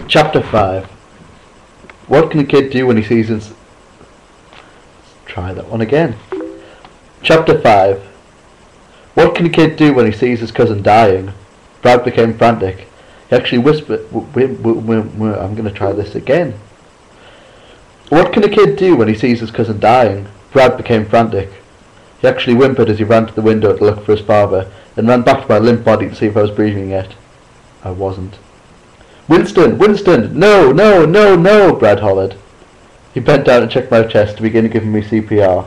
Chapter 5. What can a kid do when he sees his... Try that one again. Chapter 5. What can a kid do when he sees his cousin dying? Brad became frantic. He actually whispered... I'm going to try this again. What can a kid do when he sees his cousin dying? Brad became frantic. He actually whimpered as he ran to the window to look for his father, then ran back to my limp body to see if I was breathing yet. I wasn't. "Winston! Winston! No! No! No! No!" Brad hollered. He bent down and checked my chest to begin giving me CPR,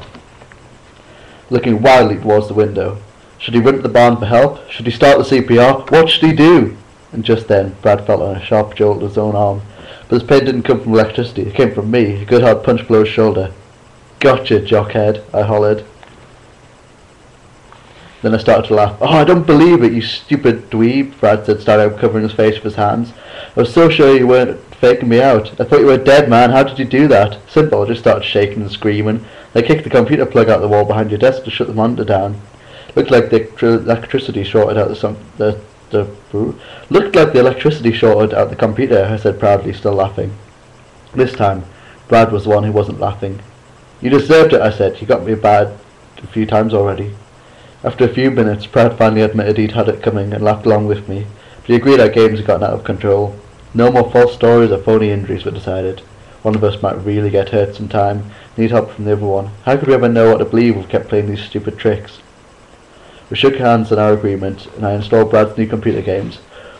looking wildly towards the window. Should he run to the barn for help? Should he start the CPR? What should he do? And just then, Brad felt on a sharp jolt of his own arm. But this pain didn't come from electricity, it came from me, a good hard punch below his shoulder. "Gotcha, jockhead," I hollered. Then I started to laugh. "Oh, I don't believe it, you stupid dweeb," Brad said, starting covering his face with his hands. "I was so sure you weren't faking me out. I thought you were dead, man. How did you do that?" "Simple. I just started shaking and screaming. I kicked the computer plug out the wall behind your desk to shut the monitor down. Looked like the electricity shorted out Looked like the electricity shorted out the computer," I said proudly, still laughing. This time, Brad was the one who wasn't laughing. "You deserved it," I said. "You got me bad a few times already." After a few minutes, Brad finally admitted he'd had it coming and laughed along with me, but he agreed our games had gotten out of control. No more false stories or phony injuries were decided. One of us might really get hurt sometime, need help from the other one. How could we ever know what to believe if we kept playing these stupid tricks? We shook hands on our agreement, and I installed Brad's new computer games.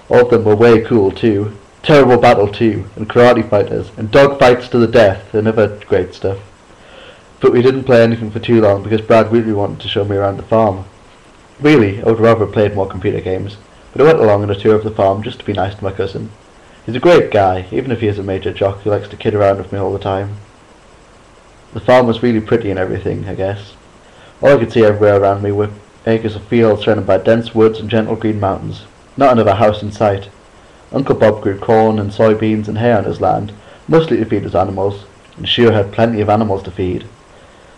All of them were way cool too. Terrible Battle 2, and Karate Fighters, and Dog Fights to the Death, and other great stuff. But we didn't play anything for too long because Brad really wanted to show me around the farm. Really, I would rather have played more computer games, but I went along on a tour of the farm just to be nice to my cousin. He's a great guy, even if he is a major jock who likes to kid around with me all the time. The farm was really pretty and everything, I guess. All I could see everywhere around me were acres of fields surrounded by dense woods and gentle green mountains. Not another house in sight. Uncle Bob grew corn and soybeans and hay on his land, mostly to feed his animals, and sure had plenty of animals to feed.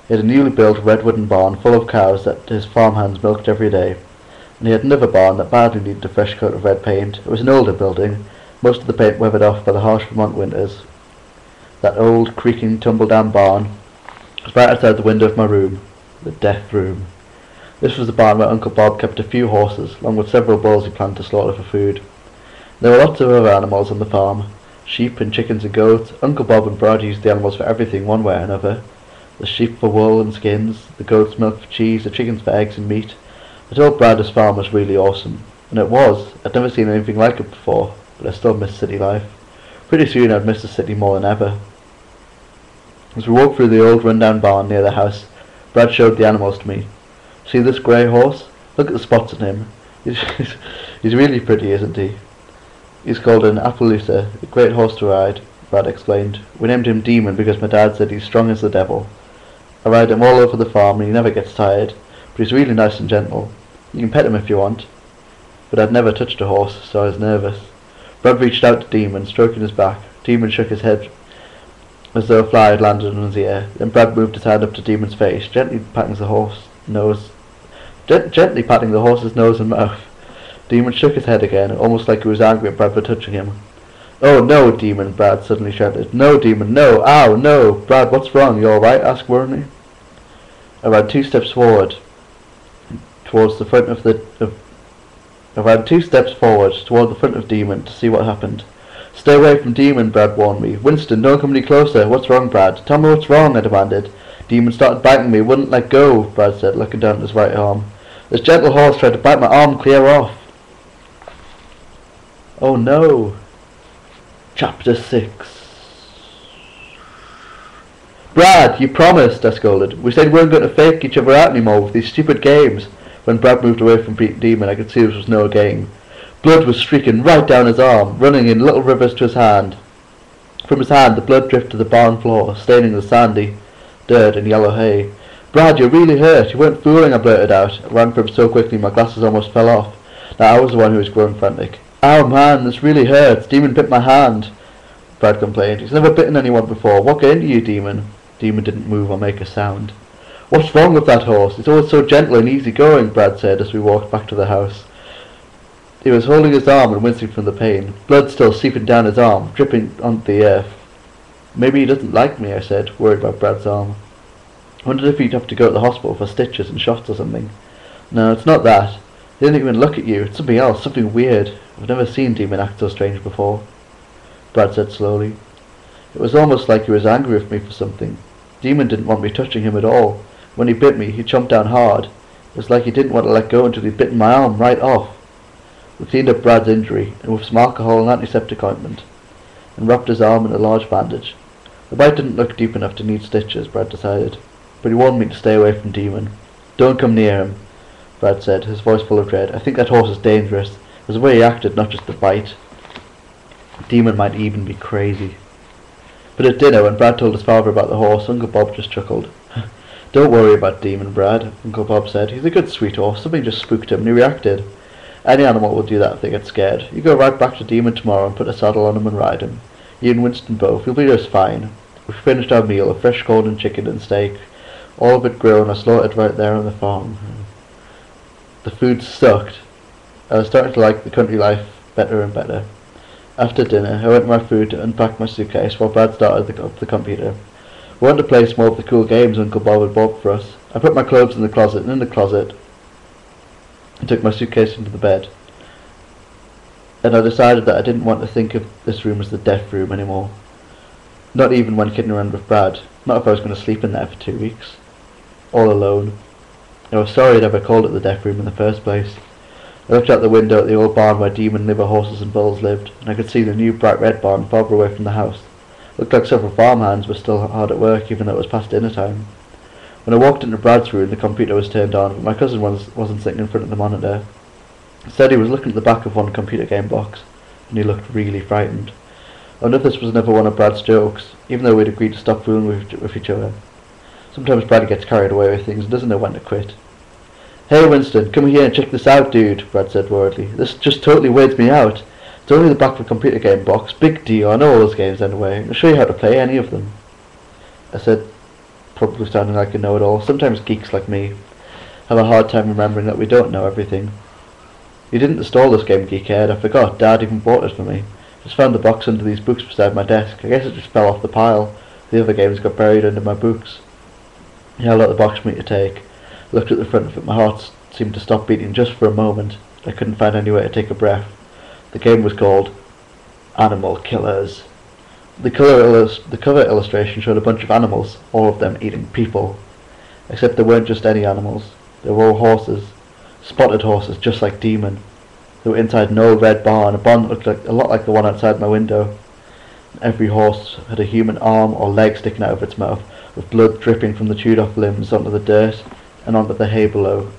He had a newly built red wooden barn full of cows that his farmhands milked every day, and he had another barn that badly needed a fresh coat of red paint. It was an older building, most of the paint weathered off by the harsh Vermont winters. That old, creaking, tumble-down barn was right outside the window of my room, the death room. This was the barn where Uncle Bob kept a few horses, along with several bulls he planned to slaughter for food. There were lots of other animals on the farm, sheep and chickens and goats. Uncle Bob and Brad used the animals for everything one way or another. The sheep for wool and skins, the goat's milk for cheese, the chickens for eggs and meat. I told Brad his farm was really awesome, and it was. I'd never seen anything like it before, but I still missed city life. Pretty soon I'd miss the city more than ever. As we walked through the old run-down barn near the house, Brad showed the animals to me. "See this grey horse? Look at the spots on him. He's really pretty, isn't he? He's called an Appaloosa, a great horse to ride," Brad explained. "We named him Demon because my dad said he's strong as the devil. I ride him all over the farm and he never gets tired, but he's really nice and gentle. You can pet him if you want." But I'd never touched a horse, so I was nervous. Brad reached out to Demon, stroking his back. Demon shook his head as though a fly had landed on his ear. Then Brad moved his hand up to Demon's face, gently patting the horse's nose and mouth. Demon shook his head again, almost like he was angry at Brad for touching him. "Oh no, Demon!" Brad suddenly shouted. "No, Demon, no! Ow, no! Brad, what's wrong? You all right?" asked Wormy. I ran 2 steps forward toward the front of Demon to see what happened. "Stay away from Demon," Brad warned me. "Winston, don't come any closer. What's wrong, Brad? Tell me what's wrong," I demanded. "Demon started biting me, wouldn't let go," Brad said, looking down at his right arm. "This gentle horse tried to bite my arm clear off." Oh no. Chapter 6. "Brad, you promised," I scolded. "We said we weren't going to fake each other out anymore with these stupid games." When Brad moved away from Demon, I could see this was no game. Blood was streaking right down his arm, running in little rivers to his hand. From his hand, the blood drifted to the barn floor, staining the sandy dirt and yellow hay. "Brad, you're really hurt. You weren't fooling," I blurted out. I ran for him so quickly my glasses almost fell off. Now I was the one who was growing frantic. "Ow, man, this really hurts. Demon bit my hand," Brad complained. "He's never bitten anyone before. What got into you, Demon?" Demon didn't move or make a sound. "What's wrong with that horse? It's always so gentle and easy going," Brad said as we walked back to the house. He was holding his arm and wincing from the pain, blood still seeping down his arm, dripping onto the earth. Maybe he doesn't like me, I said, worried about Brad's arm. I wondered if he'd have to go to the hospital for stitches and shots or something. No, it's not that. He didn't even look at you. It's something else, something weird. I've never seen Demon act so strange before. Brad said slowly. It was almost like he was angry with me for something. Demon didn't want me touching him at all. When he bit me, he chomped down hard. It was like he didn't want to let go until he'd bitten my arm right off. We cleaned up Brad's injury, and with some alcohol and antiseptic ointment, and wrapped his arm in a large bandage. The bite didn't look deep enough to need stitches, Brad decided, but he warned me to stay away from Demon. Don't come near him, Brad said, his voice full of dread. I think that horse is dangerous. It was the way he acted, not just the bite. Demon might even be crazy. But at dinner, when Brad told his father about the horse, Uncle Bob just chuckled. Don't worry about Demon, Brad, Uncle Bob said. He's a good sweet horse. Something just spooked him and he reacted. Any animal will do that if they get scared. You go right back to Demon tomorrow and put a saddle on him and ride him. You and Winston both. You'll be just fine. We finished our meal of fresh corn and chicken and steak. All of it grown or slaughtered right there on the farm. The food sucked. I was starting to like the country life better and better. After dinner, I went to my food to unpack my suitcase while Brad started up the computer. We wanted to play some more of the cool games Uncle Bob had bought for us. I put my clothes in the closet, and in the closet I took my suitcase into the bed. And I decided that I didn't want to think of this room as the death room anymore. Not even when kidding around with Brad. Not if I was going to sleep in there for 2 weeks. All alone. I was sorry I'd ever called it the death room in the first place. I looked out the window at the old barn where Demon liver horses and bulls lived, and I could see the new bright red barn farther away from the house. It looked like several farmhands were still hard at work, even though it was past dinner time. When I walked into Brad's room, the computer was turned on, but my cousin wasn't sitting in front of the monitor. Instead, he was looking at the back of one computer game box, and he looked really frightened. I wonder if this was another one of Brad's jokes, even though we'd agreed to stop fooling with each other. Sometimes Brad gets carried away with things and doesn't know when to quit. Hey Winston, come here and check this out, dude, Brad said worriedly. This just totally weirds me out. It's only the back of a computer game box. Big deal, I know all those games anyway. I'll show you how to play any of them. I said, probably sounding like a know-it-all. Sometimes geeks like me have a hard time remembering that we don't know everything. You didn't install this game, geekhead. I forgot. Dad even bought it for me. Just found the box under these books beside my desk. I guess it just fell off the pile. The other games got buried under my books. He held out the box for me to take. I looked at the front of it. My heart seemed to stop beating just for a moment. I couldn't find any way to take a breath. The game was called Animal Killers. The cover illustration showed a bunch of animals, all of them eating people. Except they weren't just any animals. They were all horses. Spotted horses, just like Demon. They were inside an old red barn, a barn that looked like, a lot like the one outside my window. Every horse had a human arm or leg sticking out of its mouth, with blood dripping from the chewed off limbs onto the dirt and onto the hay below.